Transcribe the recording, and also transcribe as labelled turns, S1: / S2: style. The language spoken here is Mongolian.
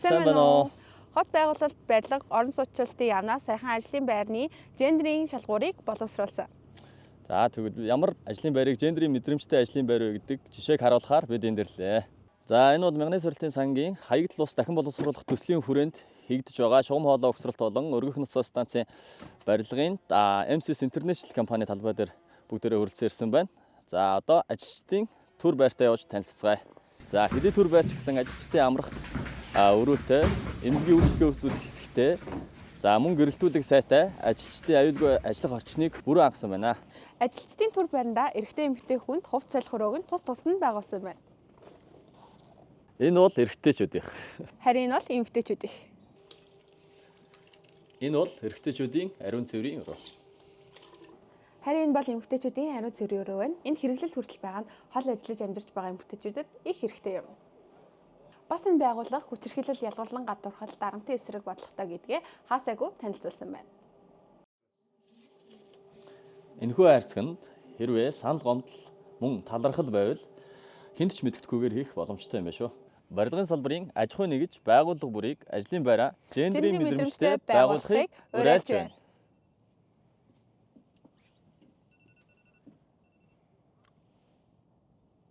S1: Сайн байна уу? Хот байгуулалт барилга, орон сууцчлалтын яамнаас сайхан ажлын байрны гендерийн шалгуурыг боловсруулсан.
S2: За тэгвэл ямар ажлын байрыг гендерийн мэдрэмжтэй ажлын байр вэ гэдэг жишээг харуулахаар бид энэ дэрлээ. За энэ бол Мянганы сорилтын сангийн хаягдл ус дахин боловсруулах төслийн хүрээнд хийгдэж байгаа шугам хоолой угсралт болон өргөх нутгийн станцын барилгын MCS International компани талбай дээр бүгдээрээ хүрэлцэн ирсэн байна. За одоо ажилчдын төр байртаа явж танилццгаая. За хэдий төр байрч гэсэн ажилчдын амрах өрөөтэй, эмнэлгийн үйлчлэгээ үзүүлэх хэсэгтэй, за мөн гэрэлтүүлэг сайтай ажилчдын аюулгүй ажиллах орчныг бүрэн хангасан байна.
S1: Ажилчдын төр байранда эрэгтэй эмэгтэй хүнд хувц салхи нь тус нь байгуулсан байна.
S2: Энэ бол эрэгтэйчүүдийнх.
S1: Харин энэ бол эмэгтэйчүүдийнх.
S2: Энэ бол эрэгтэйчүүдийн ариун цэврийн өрөө.
S1: Харин энэ бол эмэгтэйчүүдийн ариун цэврийн өрөө байна. Энд хэрэглэл хүртэл байгаа нь хол ажиллаж амьдарч байгаа эмэгтэйчүүдэд их хэрэгтэй юм. Бас энэ байгууллага хүчирхийлэл ялгарлан гадуурхал дарамтын эсрэг бодлоготой гэдгээ хаасайгүй танилцуулсан байна.
S2: Энэхүү хайрцагт хэрвээ санал гомдол мөн талархал байвал хэнд ч мэдгэдэггүйгээр хийх боломжтой юм байна шүү. Барилгын салбарын аж ахуй нэгж байгууллага бүрийг ажлын байраа гендерийн мэдрэмжтэй байгуулахыг уриалж байна.